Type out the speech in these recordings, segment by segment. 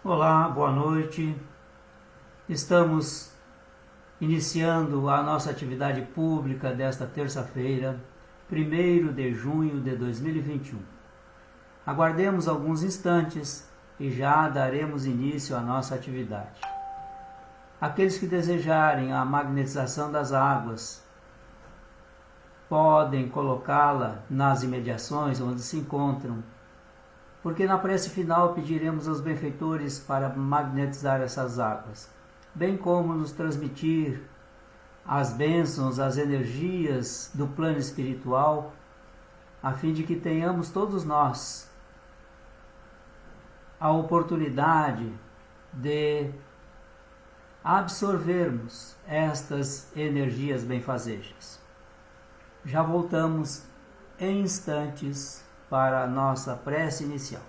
Olá, boa noite. Estamos iniciando a nossa atividade pública desta terça-feira, 1º de junho de 2021. Aguardemos alguns instantes e já daremos início à nossa atividade. Aqueles que desejarem a magnetização das águas podem colocá-la nas imediações onde se encontram, porque na prece final pediremos aos benfeitores para magnetizar essas águas, bem como nos transmitir as bênçãos, as energias do plano espiritual, a fim de que tenhamos todos nós a oportunidade de absorvermos estas energias benfazejas. Já voltamos em instantes para a nossa prece inicial.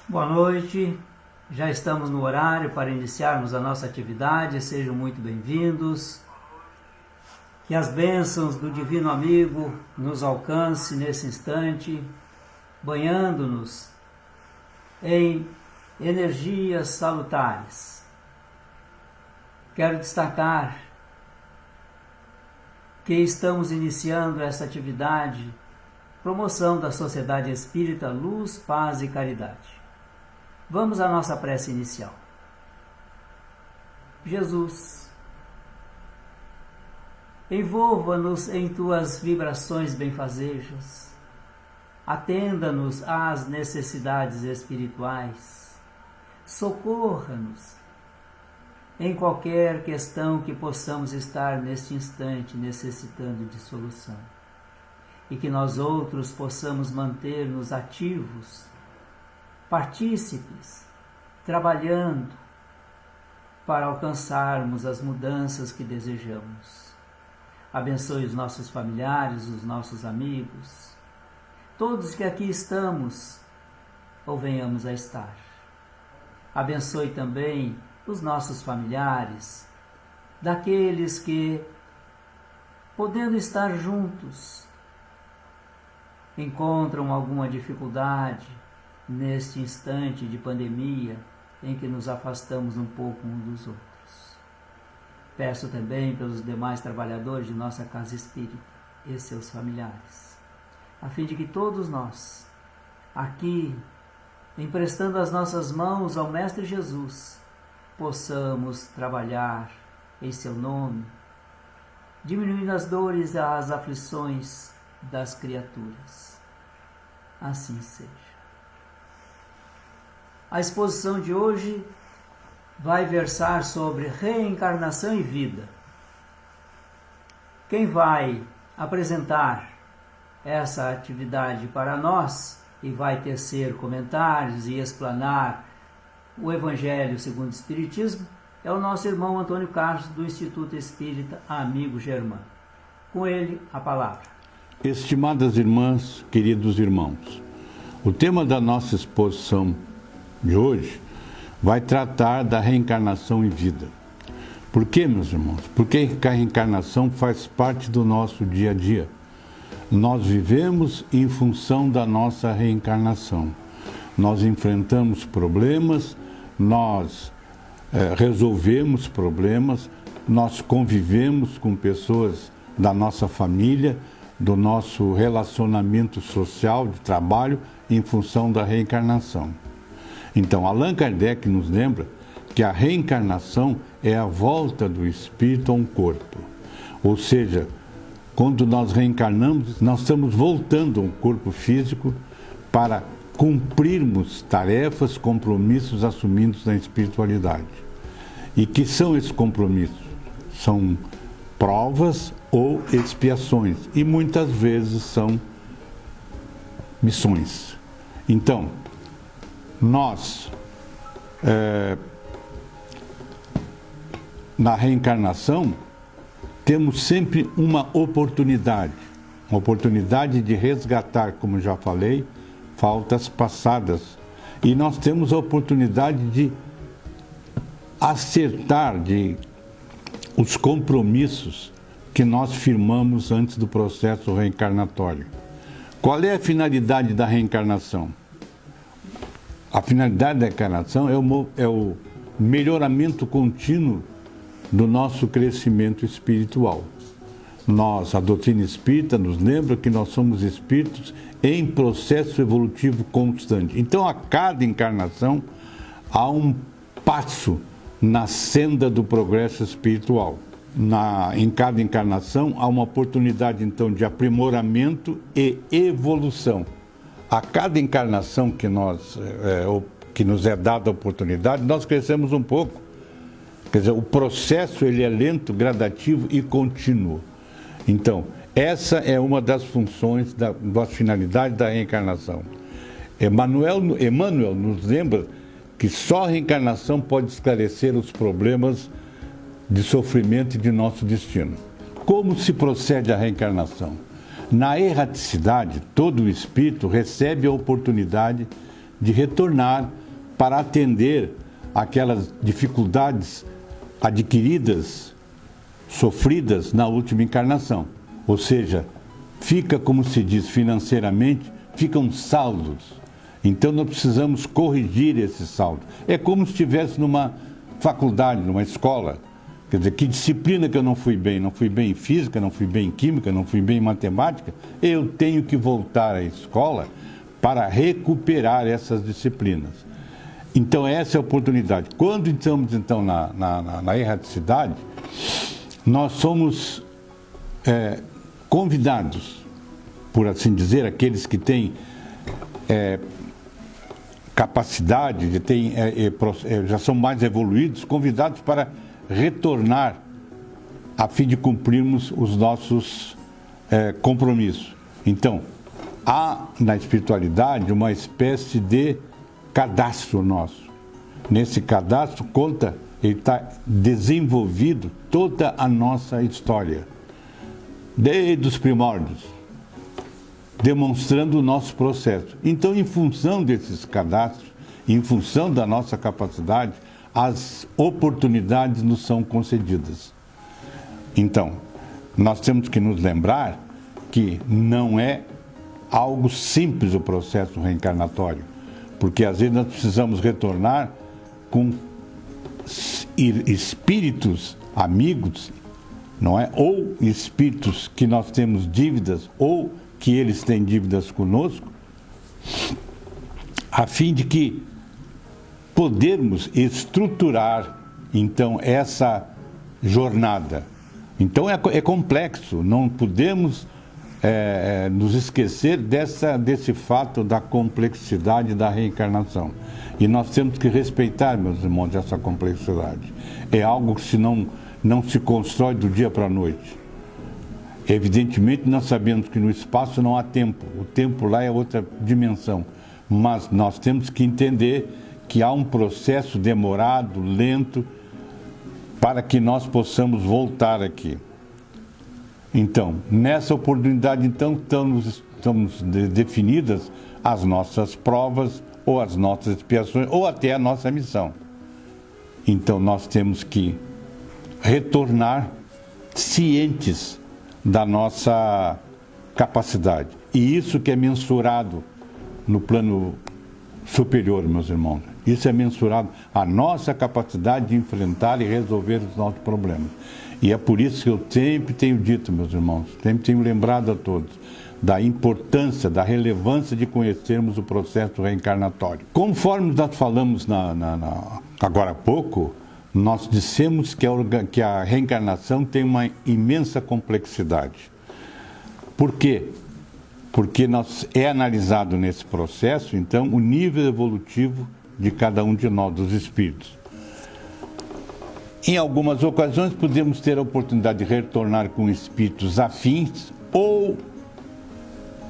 Boa noite, já estamos no horário para iniciarmos a nossa atividade, sejam muito bem-vindos. Que as bênçãos do Divino Amigo nos alcance nesse instante, banhando-nos em energias salutares. Quero destacar que estamos iniciando essa atividade, promoção da Sociedade Espírita Luz, Paz e Caridade. Vamos à nossa prece inicial. Jesus, envolva-nos em tuas vibrações benfazejas, atenda-nos às necessidades espirituais, socorra-nos em qualquer questão que possamos estar neste instante necessitando de solução, e que nós outros possamos manter-nos ativos, partícipes, trabalhando para alcançarmos as mudanças que desejamos. Abençoe os nossos familiares, os nossos amigos, todos que aqui estamos ou venhamos a estar. Abençoe também os nossos familiares, daqueles que, podendo estar juntos, encontram alguma dificuldade neste instante de pandemia em que nos afastamos um pouco uns dos outros. Peço também pelos demais trabalhadores de nossa casa espírita e seus familiares, a fim de que todos nós, aqui, emprestando as nossas mãos ao Mestre Jesus, possamos trabalhar em seu nome, diminuindo as dores e as aflições das criaturas. Assim seja. A exposição de hoje vai versar sobre reencarnação e vida. Quem vai apresentar essa atividade para nós e vai tecer comentários e explanar o Evangelho segundo o Espiritismo é o nosso irmão Antônio Carlos, do Instituto Espírita Amigo Germano. Com ele, a palavra. Estimadas irmãs, queridos irmãos, o tema da nossa exposição de hoje vai tratar da reencarnação em vida. Por quê, meus irmãos? Porque a reencarnação faz parte do nosso dia a dia. Nós vivemos em função da nossa reencarnação. Nós enfrentamos problemas, nós resolvemos problemas, nós convivemos com pessoas da nossa família, do nosso relacionamento social, de trabalho, em função da reencarnação. Então, Allan Kardec nos lembra que a reencarnação é a volta do espírito a um corpo. Ou seja, quando nós reencarnamos, nós estamos voltando a um corpo físico para cumprirmos tarefas, compromissos assumidos na espiritualidade. E que são esses compromissos? São provas ou expiações, e muitas vezes são missões. Então, nós, na reencarnação, temos sempre uma oportunidade de resgatar, como já falei, faltas passadas. E nós temos a oportunidade de acertar os compromissos que nós firmamos antes do processo reencarnatório. Qual é a finalidade da reencarnação? A finalidade da reencarnação é o melhoramento contínuo do nosso crescimento espiritual. A doutrina espírita nos lembra que nós somos espíritos em processo evolutivo constante. Então, a cada encarnação, há um passo na senda do progresso espiritual. Em cada encarnação, há uma oportunidade, então, de aprimoramento e evolução. A cada encarnação que nos é dada a oportunidade, nós crescemos um pouco. Quer dizer, o processo ele é lento, gradativo e contínuo. Então, essa é uma das funções, das finalidades da reencarnação. Emmanuel nos lembra que só a reencarnação pode esclarecer os problemas de sofrimento e de nosso destino. Como se procede a reencarnação? Na erraticidade, todo espírito recebe a oportunidade de retornar para atender aquelas dificuldades adquiridas, sofridas na última encarnação. Ou seja, fica, como se diz financeiramente, ficam saldos. Então nós precisamos corrigir esse saldo. É como se estivesse numa faculdade, numa escola. Quer dizer, que disciplina que eu não fui bem? Não fui bem em física, não fui bem em química, não fui bem em matemática. Eu tenho que voltar à escola para recuperar essas disciplinas. Então essa é a oportunidade. Quando estamos então na erraticidade, nós somos convidados, por assim dizer, aqueles que têm capacidade, já são mais evoluídos, convidados para retornar a fim de cumprirmos os nossos compromissos. Então, há na espiritualidade uma espécie de cadastro nosso. Nesse cadastro ele está desenvolvido toda a nossa história, desde os primórdios, demonstrando o nosso processo. Então, em função desses cadastros, em função da nossa capacidade, as oportunidades nos são concedidas. Então, nós temos que nos lembrar que não é algo simples o processo reencarnatório, porque às vezes nós precisamos retornar com espíritos amigos, não é? Ou espíritos que nós temos dívidas, ou que eles têm dívidas conosco, a fim de que podermos estruturar, então, essa jornada. Então, é complexo, não podemos nos esquecer desse fato da complexidade da reencarnação. E nós temos que respeitar, meus irmãos, essa complexidade. É algo que não se constrói do dia para a noite. Evidentemente, nós sabemos que no espaço não há tempo, o tempo lá é outra dimensão, mas nós temos que entender que há um processo demorado, lento, para que nós possamos voltar aqui. Então, nessa oportunidade, então, estamos definidas as nossas provas, ou as nossas expiações, ou até a nossa missão. Então, nós temos que retornar cientes da nossa capacidade. E isso que é mensurado no plano superior, meus irmãos. Isso é mensurado a nossa capacidade de enfrentar e resolver os nossos problemas. E é por isso que eu sempre tenho dito, meus irmãos, sempre tenho lembrado a todos da importância, da relevância de conhecermos o processo reencarnatório. Conforme nós falamos agora há pouco, nós dissemos que a reencarnação tem uma imensa complexidade. Por quê? Porque é analisado nesse processo, então, o nível evolutivo de cada um de nós, dos espíritos. Em algumas ocasiões, podemos ter a oportunidade de retornar com espíritos afins ou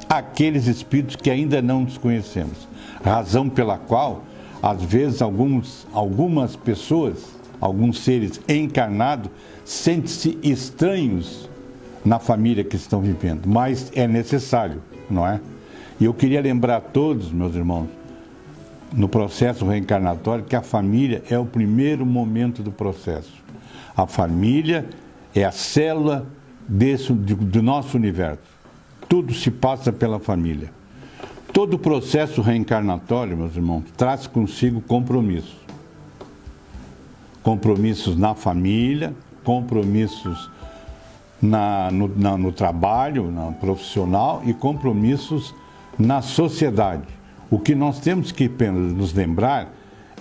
aqueles espíritos que ainda não nos conhecemos. Razão pela qual, às vezes, algumas pessoas, alguns seres encarnados, sentem-se estranhos na família que estão vivendo, mas é necessário, não é? E eu queria lembrar a todos, meus irmãos, no processo reencarnatório, que a família é o primeiro momento do processo. A família é a célula do nosso universo. Tudo se passa pela família. Todo o processo reencarnatório, meus irmãos, traz consigo compromissos. Compromissos na família, compromissos no trabalho, no profissional e compromissos na sociedade. O que nós temos que nos lembrar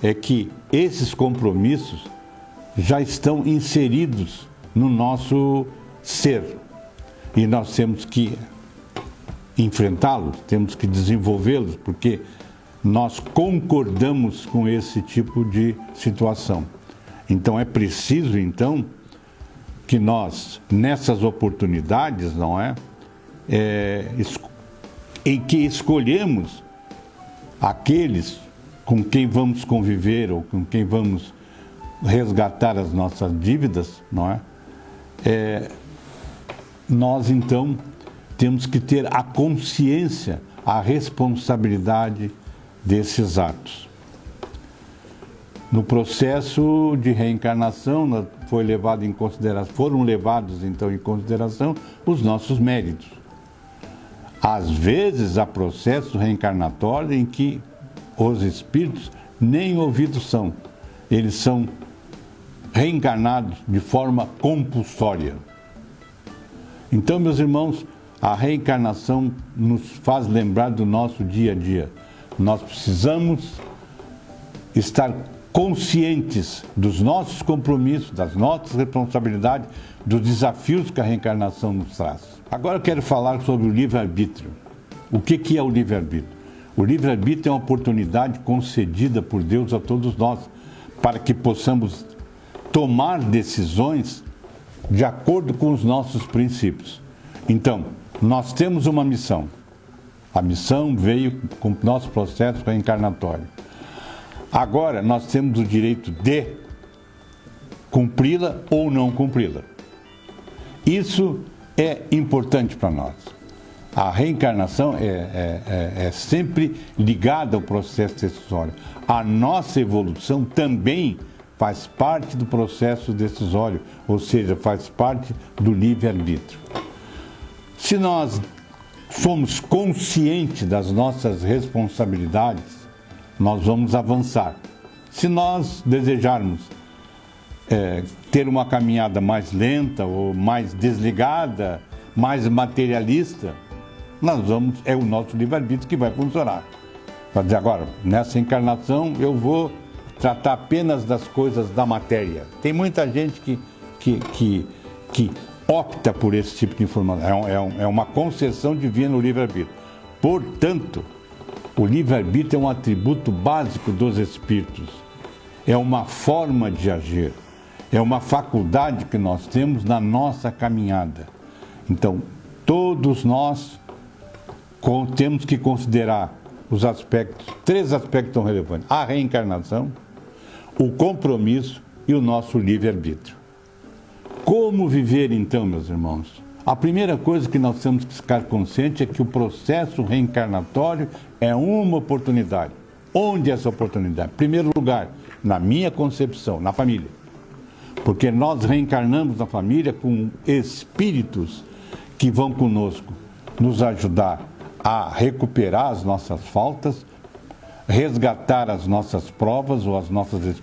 é que esses compromissos já estão inseridos no nosso ser e nós temos que enfrentá-los, temos que desenvolvê-los, porque nós concordamos com esse tipo de situação. Então é preciso, então, que nós, nessas oportunidades, não é, em que escolhemos aqueles com quem vamos conviver ou com quem vamos resgatar as nossas dívidas, não é? Nós, então, temos que ter a consciência, a responsabilidade desses atos. No processo de reencarnação, foram levados, então, em consideração os nossos méritos. Às vezes, há processo reencarnatório em que os espíritos nem ouvidos são. Eles são reencarnados de forma compulsória. Então, meus irmãos, a reencarnação nos faz lembrar do nosso dia a dia. Nós precisamos estar conscientes dos nossos compromissos, das nossas responsabilidades, dos desafios que a reencarnação nos traz. Agora eu quero falar sobre o livre-arbítrio. O que é o livre-arbítrio? O livre-arbítrio é uma oportunidade concedida por Deus a todos nós, para que possamos tomar decisões de acordo com os nossos princípios. Então, nós temos uma missão. A missão veio com o nosso processo reencarnatório. Agora, nós temos o direito de cumpri-la ou não cumpri-la. Isso é importante para nós. A reencarnação é sempre ligada ao processo decisório. A nossa evolução também faz parte do processo decisório, ou seja, faz parte do livre-arbítrio. Se nós formos conscientes das nossas responsabilidades, nós vamos avançar. Se nós desejarmos ter uma caminhada mais lenta ou mais desligada, mais materialista, é o nosso livre-arbítrio que vai funcionar. Vai dizer, agora, nessa encarnação eu vou tratar apenas das coisas da matéria. Tem muita gente que opta por esse tipo de informação. É uma concessão divina no livre-arbítrio. Portanto, o livre-arbítrio é um atributo básico dos espíritos. É uma forma de agir. É uma faculdade que nós temos na nossa caminhada. Então, todos nós temos que considerar os aspectos, 3 aspectos tão relevantes: a reencarnação, o compromisso e o nosso livre-arbítrio. Como viver então, meus irmãos? A primeira coisa que nós temos que ficar conscientes é que o processo reencarnatório é uma oportunidade. Onde é essa oportunidade? Em primeiro lugar, na minha concepção, na família. Porque nós reencarnamos na família com espíritos que vão conosco nos ajudar a recuperar as nossas faltas, resgatar as nossas provas ou as nossas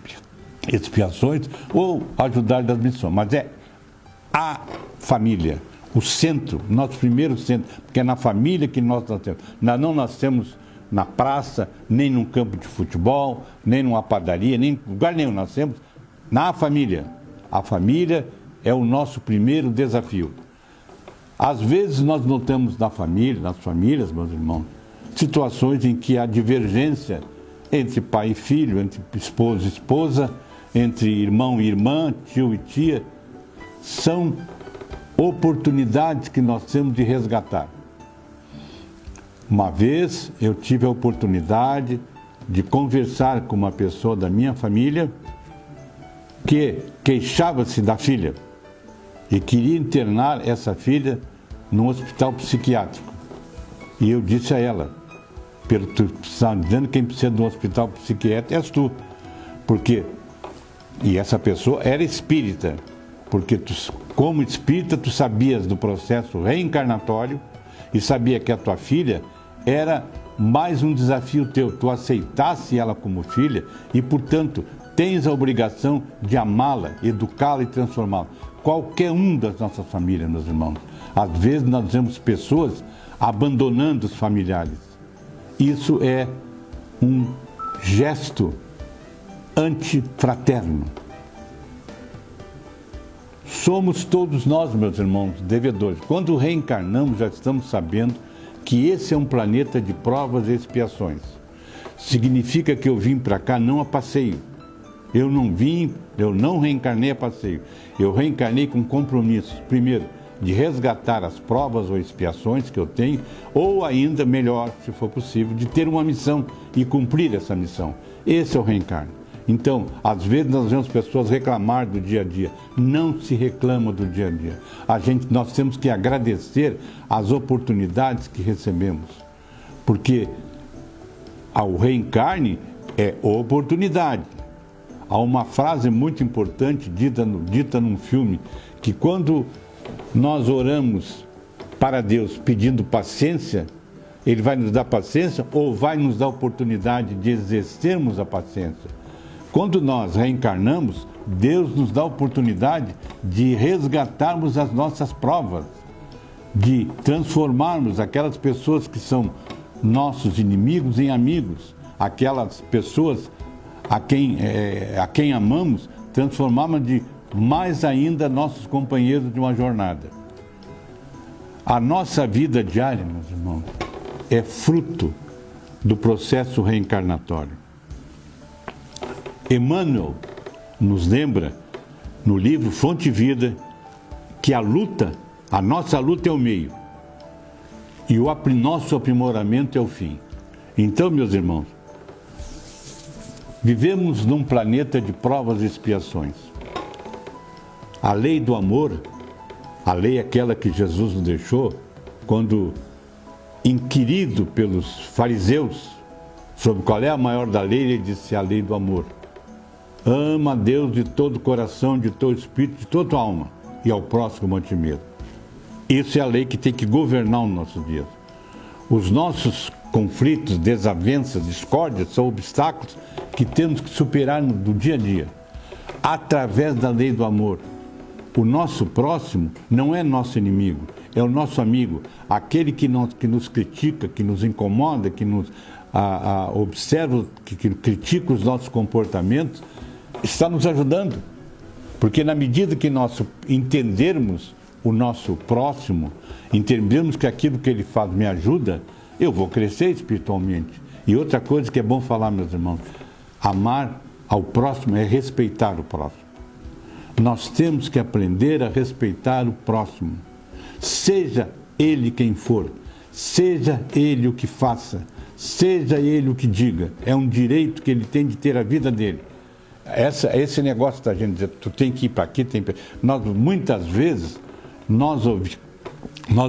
expiações, ou ajudar das missões. Mas é a família, o centro, nosso primeiro centro, porque é na família que nós nascemos. Nós não nascemos na praça, nem num campo de futebol, nem numa padaria, nem em lugar nenhum, nascemos na família. A família é o nosso primeiro desafio. Às vezes nós notamos na família, nas famílias, meus irmãos, situações em que há divergência entre pai e filho, entre esposo e esposa, entre irmão e irmã, tio e tia. São oportunidades que nós temos de resgatar. Uma vez eu tive a oportunidade de conversar com uma pessoa da minha família que queixava-se da filha e queria internar essa filha num hospital psiquiátrico. E eu disse a ela: tu está dizendo que quem precisa de um hospital psiquiátrico és tu. Porque, e essa pessoa era espírita, porque tu, como espírita, tu sabias do processo reencarnatório e sabia que a tua filha era mais um desafio teu. Tu aceitasse ela como filha e, portanto, tens a obrigação de amá-la, educá-la e transformá-la. Qualquer um das nossas famílias, meus irmãos. Às vezes nós vemos pessoas abandonando os familiares. Isso é um gesto antifraterno. Somos todos nós, meus irmãos, devedores. Quando reencarnamos, já estamos sabendo que esse é um planeta de provas e expiações. Significa que eu vim para cá não a passeio. Eu não reencarnei a passeio. Eu reencarnei com compromisso. Primeiro, de resgatar as provas ou expiações que eu tenho, ou ainda melhor, se for possível, de ter uma missão e cumprir essa missão. Esse é o reencarno. Então, às vezes nós vemos pessoas reclamar do dia a dia. Não se reclama do dia a dia. Nós temos que agradecer as oportunidades que recebemos. Porque o reencarne é oportunidade. Há uma frase muito importante dita num filme, que quando nós oramos para Deus pedindo paciência, Ele vai nos dar paciência ou vai nos dar oportunidade de exercermos a paciência. Quando nós reencarnamos, Deus nos dá a oportunidade de resgatarmos as nossas provas, de transformarmos aquelas pessoas que são nossos inimigos em amigos, aquelas pessoas a quem amamos, transformarmos de mais ainda nossos companheiros de uma jornada. A nossa vida diária, meus irmãos, é fruto do processo reencarnatório. Emmanuel nos lembra, no livro Fonte Vida, que a nossa luta é o meio e o nosso aprimoramento é o fim. Então, meus irmãos, vivemos num planeta de provas e expiações. A lei do amor, a lei aquela que Jesus nos deixou, quando inquirido pelos fariseus sobre qual é a maior da lei, ele disse: a lei do amor. Ama a Deus de todo o coração, de todo o espírito, de toda a alma, e ao próximo como a ti mesmo. Isso é a lei que tem que governar os nossos dias. Os nossos conflitos, desavenças, discórdias são obstáculos que temos que superar do dia a dia, através da lei do amor. O nosso próximo não é nosso inimigo, é o nosso amigo, aquele que nos critica, que nos incomoda, que nos observa, que critica os nossos comportamentos, está nos ajudando. Porque na medida que nós entendermos o nosso próximo, entendermos que aquilo que ele faz me ajuda, eu vou crescer espiritualmente. E outra coisa que é bom falar, meus irmãos, amar ao próximo é respeitar o próximo. Nós temos que aprender a respeitar o próximo. seja ele quem for, seja ele o que faça, seja ele o que diga, é um direito que ele tem de ter a vida dele. Esse negócio da gente dizer, tu tem que ir para aqui, muitas vezes nós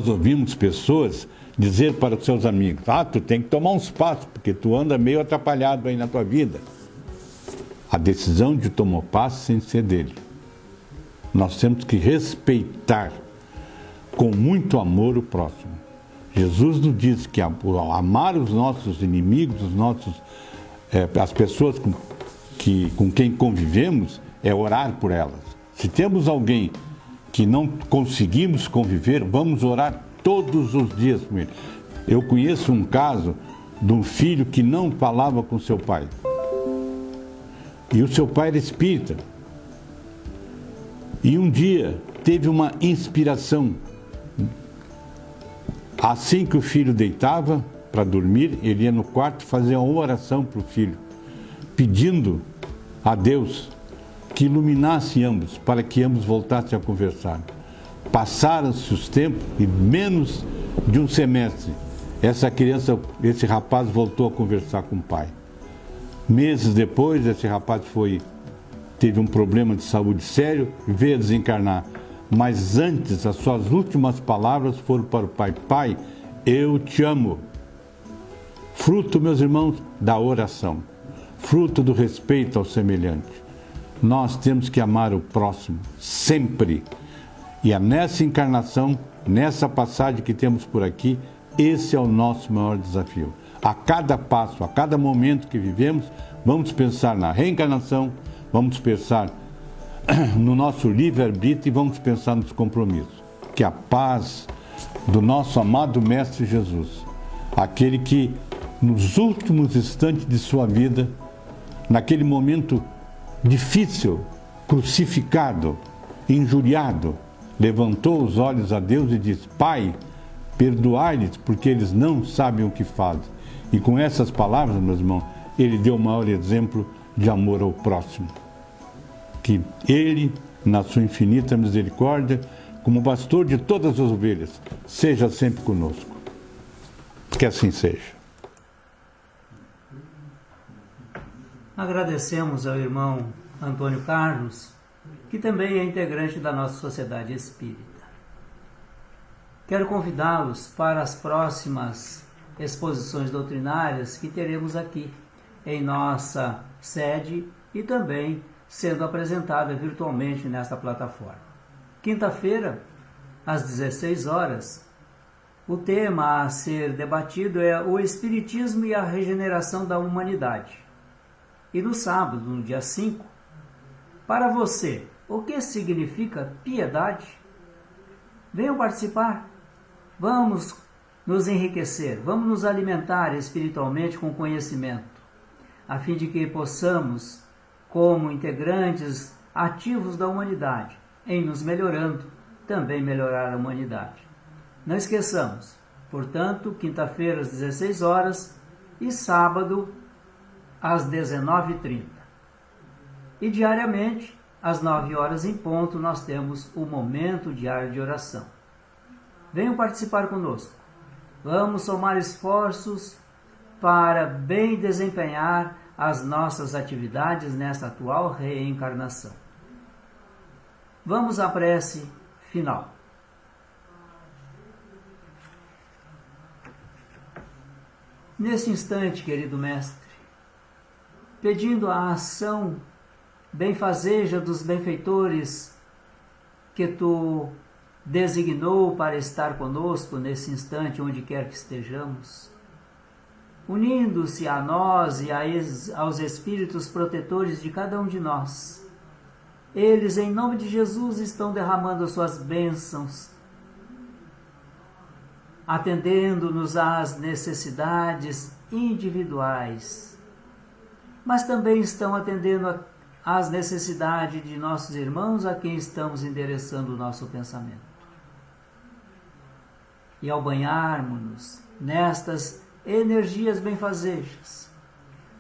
ouvimos pessoas dizer para os seus amigos, tu tem que tomar uns passos, porque tu anda meio atrapalhado aí na tua vida. A decisão de tomar passo sem ser dele. Nós temos que respeitar com muito amor o próximo. Jesus nos diz que amar os nossos inimigos, as pessoas com quem convivemos, é orar por elas. Se temos alguém que não conseguimos conviver, vamos orar todos os dias com ele. Eu conheço um caso de um filho que não falava com seu pai. E o seu pai era espírita. E um dia teve uma inspiração. Assim que o filho deitava para dormir, ele ia no quarto fazer uma oração para o filho, pedindo a Deus que iluminasse ambos, para que ambos voltassem a conversar. Passaram-se os tempos e menos de um semestre, esse rapaz voltou a conversar com o pai. Meses depois, esse rapaz teve um problema de saúde sério e veio a desencarnar. Mas antes, as suas últimas palavras foram para o pai: Pai, eu te amo. Fruto, meus irmãos, da oração. Fruto do respeito ao semelhante. Nós temos que amar o próximo, sempre. E é nessa encarnação, nessa passagem que temos por aqui, esse é o nosso maior desafio. A cada passo, a cada momento que vivemos, vamos pensar na reencarnação, vamos pensar no nosso livre-arbítrio e vamos pensar nos compromissos. Que a paz do nosso amado Mestre Jesus, aquele que nos últimos instantes de sua vida, naquele momento difícil, crucificado, injuriado, levantou os olhos a Deus e disse: Pai, perdoai-lhes, porque eles não sabem o que fazem. E com essas palavras, meus irmãos, ele deu o maior exemplo de amor ao próximo. Que ele, na sua infinita misericórdia, como pastor de todas as ovelhas, seja sempre conosco. Que assim seja. Agradecemos ao irmão Antônio Carlos, que também é integrante da nossa Sociedade Espírita. Quero convidá-los para as próximas exposições doutrinárias que teremos aqui em nossa sede e também sendo apresentada virtualmente nesta plataforma. Quinta-feira, às 16 horas, o tema a ser debatido é o Espiritismo e a Regeneração da Humanidade. E no sábado, no dia 5, para você, o que significa piedade? Venham participar, vamos nos enriquecer, vamos nos alimentar espiritualmente com conhecimento, a fim de que possamos, como integrantes ativos da humanidade, em nos melhorando, também melhorar a humanidade. Não esqueçamos, portanto, quinta-feira às 16 horas e sábado às 19h30. E diariamente, às 9 horas em ponto, nós temos o momento diário de oração. Venham participar conosco. Vamos somar esforços para bem desempenhar as nossas atividades nesta atual reencarnação. Vamos à prece final. Neste instante, querido Mestre, pedindo a ação benfazeja dos benfeitores que Tu designou para estar conosco nesse instante, onde quer que estejamos, unindo-se a nós e aos espíritos protetores de cada um de nós. Eles, em nome de Jesus, estão derramando suas bênçãos, atendendo-nos às necessidades individuais, mas também estão atendendo às necessidades de nossos irmãos a quem estamos endereçando o nosso pensamento. E ao banharmos-nos nestas energias benfazejas,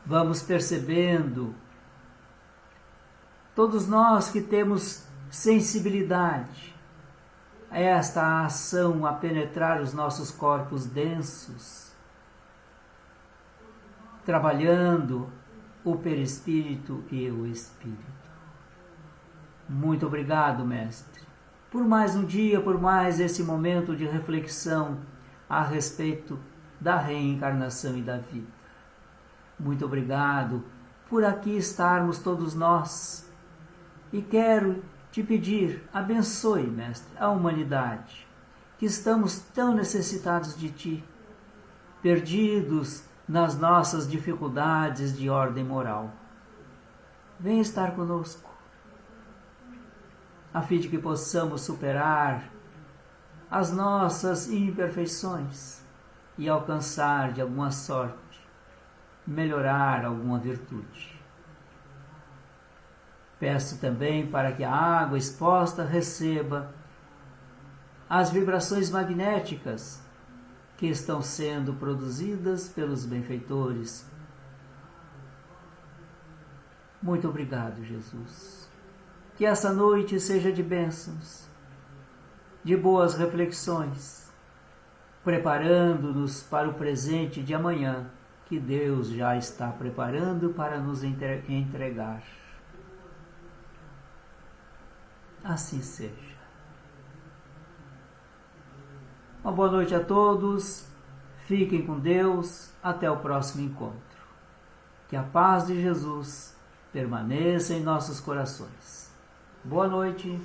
vamos percebendo, todos nós que temos sensibilidade, esta ação a penetrar os nossos corpos densos, trabalhando o perispírito e o espírito. Muito obrigado, Mestre, por mais um dia, por mais esse momento de reflexão a respeito da reencarnação e da vida. Muito obrigado por aqui estarmos todos nós. E quero te pedir, abençoe, Mestre, a humanidade, que estamos tão necessitados de Ti, perdidos nas nossas dificuldades de ordem moral. Venha estar conosco, a fim de que possamos superar as nossas imperfeições e alcançar, de alguma sorte, melhorar alguma virtude. Peço também para que a água exposta receba as vibrações magnéticas que estão sendo produzidas pelos benfeitores. Muito obrigado, Jesus. Que essa noite seja de bênçãos, de boas reflexões, preparando-nos para o presente de amanhã, que Deus já está preparando para nos entregar. Assim seja. Uma boa noite a todos, fiquem com Deus, até o próximo encontro. Que a paz de Jesus permaneça em nossos corações. Boa noite.